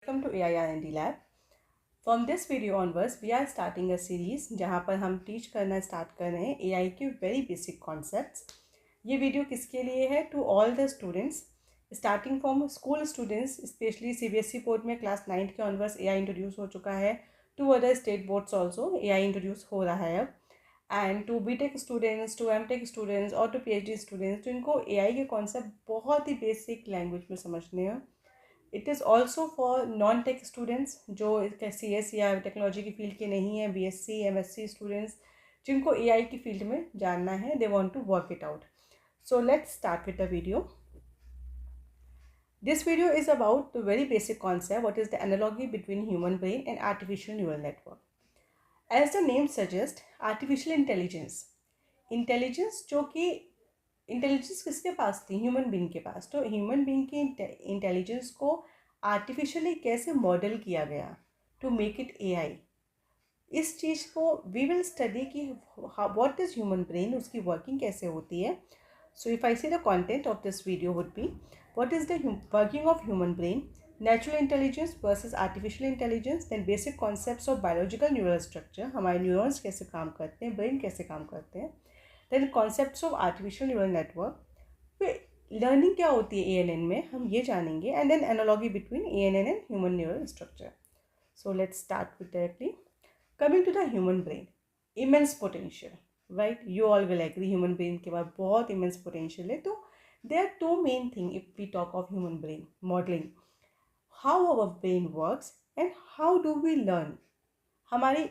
welcome to AI R&D Lab. From this video onwards, we are starting a series जहाँ पर हम teach करना start कर रहे हैं AI के वेरी बेसिक कॉन्सेप्ट्स. ये वीडियो किसके लिए है? To all the students starting from school students, specially CBSE board में क्लास 9 के ऑनवर्ड्स AI इंट्रोड्यूस हो चुका है. To other state boards also AI introduce हो रहा है अब. And to BTech students, to MTech students और टू PhD स्टूडेंट्स, तो इनको AI के कॉन्सेप्ट बहुत ही बेसिक लैंग्वेज में समझने हैं. It is also for non tech students जो CS या टेक्नोलॉजी की फील्ड के नहीं हैं, BSc MSc स्टूडेंट्स जिनको AI की फील्ड में जानना है, they want to work it out. So let's start with the video. This video is about the very basic concept, what is the analogy between human brain and artificial neural network. As the name suggests, artificial intelligence जो कि intelligence किसके पास थी? Human being के पास. तो human being की intelligence को artificially कैसे मॉडल किया गया टू मेक इट AI. इस चीज़ को वी विल स्टडी कि व्हाट इज़ ह्यूमन ब्रेन, उसकी वर्किंग कैसे होती है. So if I see the content of this video would be what is the working of human brain, natural intelligence versus artificial intelligence, then basic concepts of biological neural structure, हमारे neurons कैसे काम करते हैं, brain कैसे काम करते हैं, then concepts of artificial neural network. Learning क्या होती है ANN में हम ये जानेंगे, and then analogy between ANN and human neural structure. So let's start with directly coming to the human brain. Immense potential, right? You all will agree human brain के बाद बहुत इमेंस पोटेंशियल है. तो there are two main thing if we talk of human brain modelling, how our brain works and how do we learn. हमारी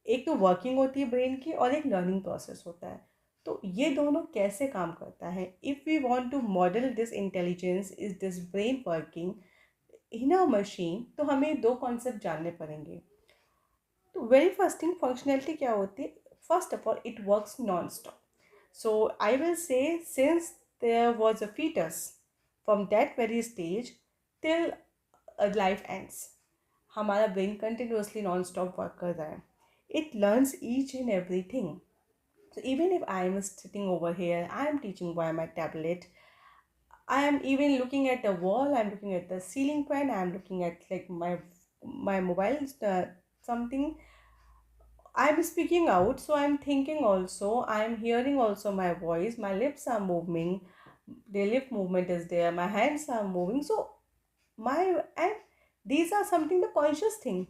एक तो working होती है ब्रेन की और एक लर्निंग प्रोसेस होता है. तो ये दोनों कैसे काम करता है? If we want to model this intelligence, is this brain working in a machine, तो हमें दो कॉन्सेप्ट जानने पड़ेंगे. तो वेरी फर्स्ट थिंग, फंक्शनैलिटी क्या होती है? First of all it works non stop. So I will say since there was a foetus, from that very stage till life ends, हमारा brain continuously non stop work कर रहा है. It learns each and everything. So even if I am sitting over here, I am teaching via my tablet. I am even looking at the wall. I am looking at the ceiling fan. I am looking at like my mobile something. I am speaking out, so I am thinking also. I am hearing also my voice. My lips are moving. The lip movement is there. My hands are moving. So and these are something the conscious thing.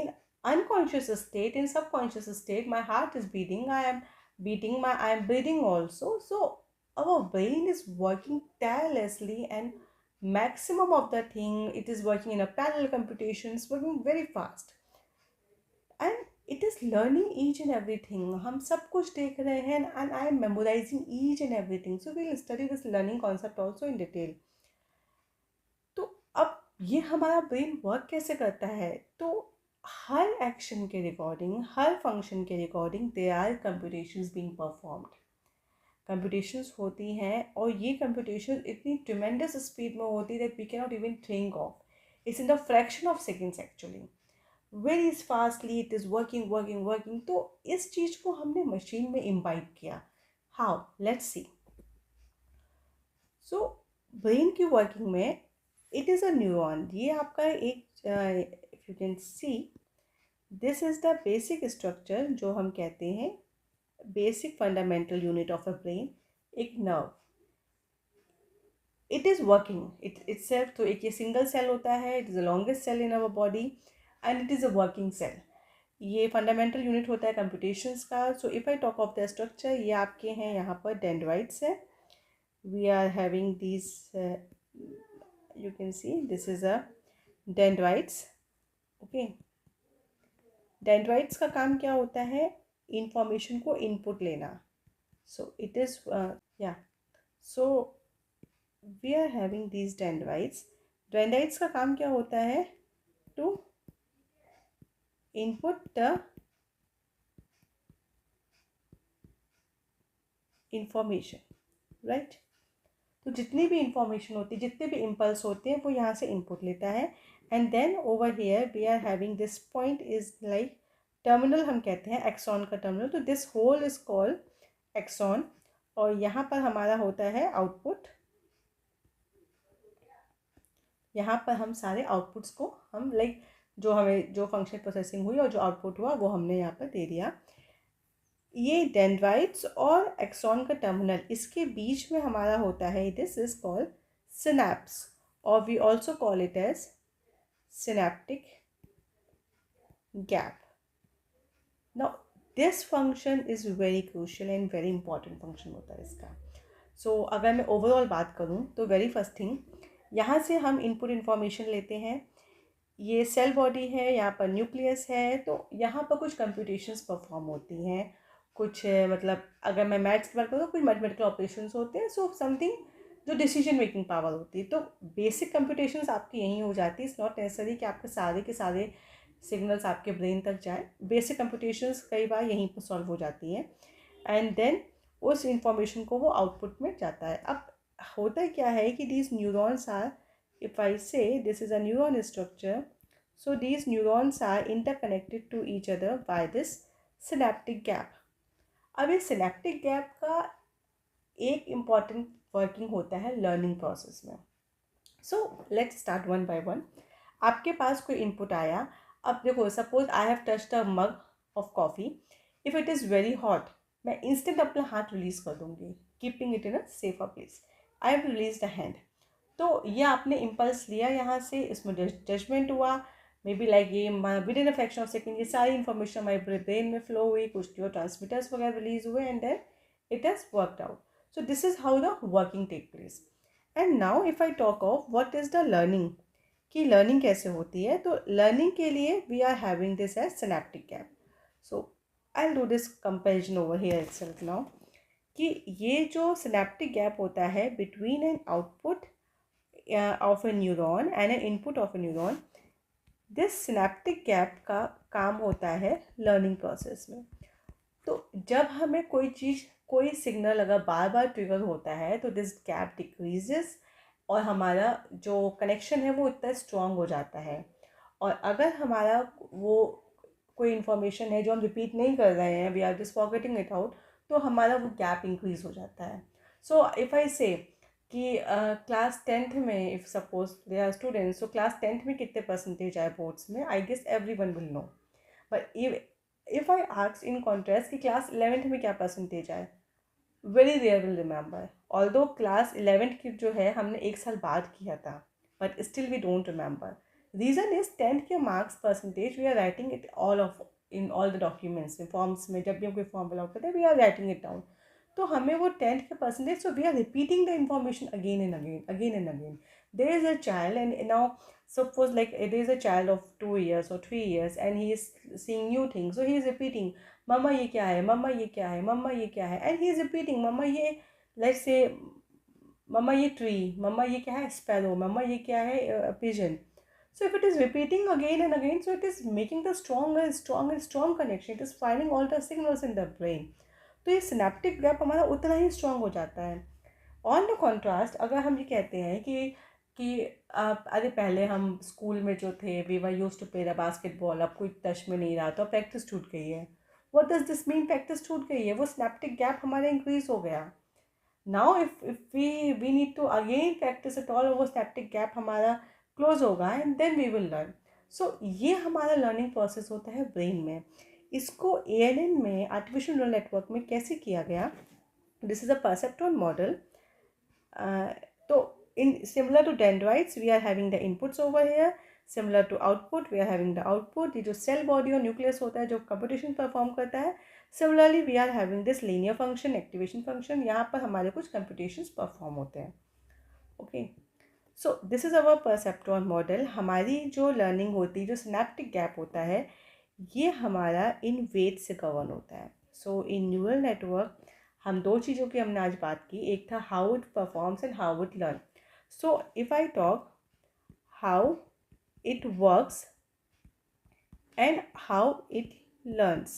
In unconscious state, in subconscious state, my heart is beating, I am breathing also. So our brain is working tirelessly, and maximum of the thing it is working in a parallel computations, working very fast, and it is learning each and everything. हम सब कुछ देख रहे हैं, and I am memorizing each and everything. So we will study this learning concept also in detail. तो अब ये हमारा ब्रेन वर्क कैसे करता है? तो हर एक्शन के रिकॉर्डिंग, हर फंक्शन के recording they are computations being performed. Computations होती हैं, और ये कंप्यूटेशन इतनी ट्रिमेंडस स्पीड में होती है that we can not even think of. It's in the fraction of seconds actually. Very fastly it is working. तो इस चीज़ को हमने मशीन में इम्बाइब किया. How? Let's see. So brain की वर्किंग में इट इज़ अ न्यूरॉन. ये आपका एक if you can see, this is the basic structure जो हम कहते हैं basic fundamental unit of a brain, एक nerve. It is working itself. तो एक ये सिंगल सेल होता है, it is the longest cell in our body, and it is a working cell. ये फंडामेंटल यूनिट होता है कंप्यूटेशंस का. So if I talk of the structure, ये आपके हैं यहाँ पर डेंड्राइट्स है. We are having this, you can see this is a dendrites. okay, dendrites का काम क्या होता है? इंफॉर्मेशन को इनपुट लेना. so it is so we are having these dendrites का काम क्या होता है? to input the information, right? तो जितनी भी इंफॉर्मेशन होती है, जितने भी इम्पल्स होते हैं, वो यहाँ से इनपुट लेता है. And then over here we are having this point is like terminal, हम कहते हैं एक्सॉन का टर्मिनल. तो this whole is called axon, और यहाँ पर हमारा होता है आउटपुट. यहाँ पर हम सारे आउटपुट्स को हम लाइक जो हमें जो फंक्शन प्रोसेसिंग हुई और जो आउटपुट हुआ वो हमने यहाँ पर दे दिया। ये डेंड्राइट्स और एक्सॉन का टर्मिनल, इसके बीच में हमारा होता है, दिस इज कॉल्ड सिनैप्स, और we also call it as synaptic gap. Now this function is very crucial and very important function होता है इसका। सो अगर मैं ओवरऑल बात करूँ तो वेरी फर्स्ट थिंग, यहाँ से हम इनपुट इन्फॉर्मेशन लेते हैं। ये सेल बॉडी है, यहाँ पर न्यूक्लियस है, तो यहाँ पर कुछ कंप्यूटेशंस परफॉर्म होती हैं, कुछ मतलब अगर मैं मैथ्स की बात करूँ तो कुछ मैथमेटिकल ऑपरेशंस होते हैं, सो समथिंग जो डिसीजन मेकिंग पावर होती है। तो बेसिक कंप्यूटेशंस आपकी यहीं हो जाती है। इट्स नॉट नेसेसरी कि आपके सारे के सारे सिग्नल्स आपके ब्रेन तक जाए। बेसिक कंप्यूटेशंस कई बार यहीं पर सॉल्व हो जाती हैं एंड देन उस इंफॉर्मेशन को वो आउटपुट में जाता है। अब होता क्या है कि these neurons are, if I say this is a neuron structure, so these neurons are interconnected to each other by this synaptic gap. अब इस सिनेप्टिक गैप का एक इम्पॉर्टेंट वर्किंग होता है लर्निंग प्रोसेस में। सो let's start one by one. आपके पास कोई input आया, अब देखो suppose I have touched a mug of coffee, if it is very hot, मैं इंस्टेंट अपना हाथ रिलीज़ कर दूँगी, keeping it in a safer place. I have release the hand. तो ये आपने इम्पल्स लिया यहाँ से, इसमें जजमेंट हुआ, मे बी लाइक ये with in a fraction of second ये सारी इन्फॉर्मेशन हमारे ब्रेन में फ्लो हुई, कुछ जो ट्रांसमीटर्स वगैरह रिलीज हुए and then it has worked out. So this is how the working take place. And now if I talk of what is the learning, कि लर्निंग कैसे होती है, तो लर्निंग के लिए we are having this as synaptic gap. So I will do this comparison over here itself now, कि ये जो सिनेप्टिक गैप होता है between an output of a neuron and an input of a neuron, this synaptic gap का काम होता है learning process में। तो जब हमें कोई चीज़, कोई सिग्नल अगर बार बार ट्रिगर होता है तो दिस गैप डिक्रीजेस और हमारा जो कनेक्शन है वो इतना स्ट्रॉन्ग हो जाता है। और अगर हमारा वो कोई इन्फॉर्मेशन है जो हम रिपीट नहीं कर रहे हैं, we are just forgetting it out, तो हमारा वो गैप इंक्रीज हो जाता है। सो इफ़ आई से कि क्लास टेंथ में if suppose they are students, तो क्लास टेंथ में कितने परसेंटेज आए बोर्ड्स में, I guess everyone will know. But if I ask in contrast कि क्लास 11th में क्या परसेंटेज आए, very rare will remember. Although class 11th की जो है हमने एक साल बाद किया था, but still we don't remember. Reason is 10th के marks percentage we are writing it all of in all the documents में, फॉर्म्स में, जब भी हम कोई फॉर्म फिल आउट करते हैं we are writing it down. तो हमें वो 10th के percentage, so we are repeating the information again and again, again and again. There is a child and now suppose like it is a child of 2 years or 3 years and he is seeing new things, so he is repeating mama ये क्या है, mama ये क्या है, mama ये क्या है, and he is repeating mama ये, let's say mama ये tree, mama ये क्या है sparrow, mama ये क्या है pigeon. So if it is repeating again and again, so it is making the strong and strong and strong connection, it is firing all the signals in the brain. तो ये synaptic gap हमारा उतना ही strong हो जाता है। On the contrast अगर हम ये कहते हैं कि आप अरे पहले हम स्कूल में जो थे we were used to play the basketball, अब कोई टच में नहीं रहा तो प्रैक्टिस छूट गई है। What does this mean practice छूट गई है? वो सिनेप्टिक गैप हमारा इंक्रीज हो गया। Now if we need to again practise it all, वो सिनेप्टिक गैप हमारा क्लोज होगा and then we will learn. So ये हमारा लर्निंग प्रोसेस होता है ब्रेन में। इसको ANN में, आर्टिफिशियल न्यूरल नेटवर्क में कैसे किया गया? This is a perceptron model. तो in similar to dendrites we are having the inputs over here, similar to output we are having the output। ये जो सेल बॉडी और न्यूक्लियस होता है जो कंप्यूटेशन परफॉर्म करता है, similarly we are having this linear function, activation function, यहाँ पर हमारे कुछ कंप्यूटेशंस परफॉर्म होते हैं। Okay, so this is our perceptron model. हमारी जो लर्निंग होती है, जो सिनेप्टिक गैप होता है, ये हमारा इन वेट से गवर्न होता है। सो इन न्यूरल नेटवर्क हम दो चीज़ों की हमने आज बात की, एक था how it performs and how it learn. So if I talk how it works and how it learns,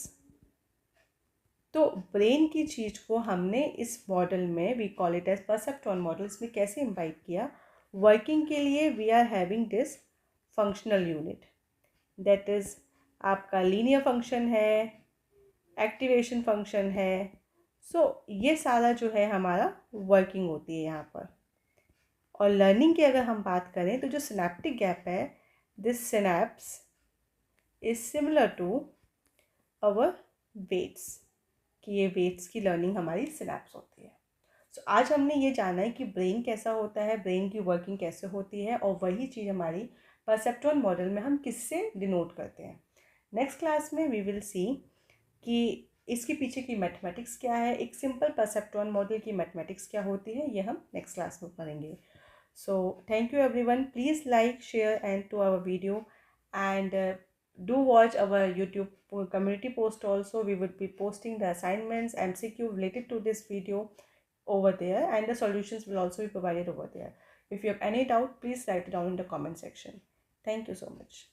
तो ब्रेन की चीज़ को हमने इस मॉडल में, we call it as perceptron model, इसमें कैसे इम्बाइब किया? वर्किंग के लिए we are having this functional unit, that is आपका लीनियर फंक्शन है, एक्टिवेशन फंक्शन है। सो ये सारा जो है हमारा वर्किंग होती है यहाँ पर। और लर्निंग की अगर हम बात करें तो जो सिनेप्टिक गैप है, this synapse is similar to our weights, कि ये वेट्स की लर्निंग हमारी सिनेप्स होती है। सो आज हमने ये जाना है कि ब्रेन कैसा होता है, ब्रेन की वर्किंग कैसे होती है, और वही चीज़ हमारी परसेप्ट्रॉन मॉडल में हम किससे डिनोट करते हैं। नेक्स्ट क्लास में वी विल सी कि इसके पीछे की मैथमेटिक्स क्या है, एक सिंपल परसेप्ट्रॉन मॉडल की मैथमेटिक्स क्या होती है, ये हम नेक्स्ट क्लास में पढ़ेंगे। So thank you everyone. Please like, share and to our video, and do watch our YouTube community post also. We would be posting the assignments, MCQ related to this video over there, and the solutions will also be provided over there. If you have any doubt, please write it down in the comment section. Thank you so much.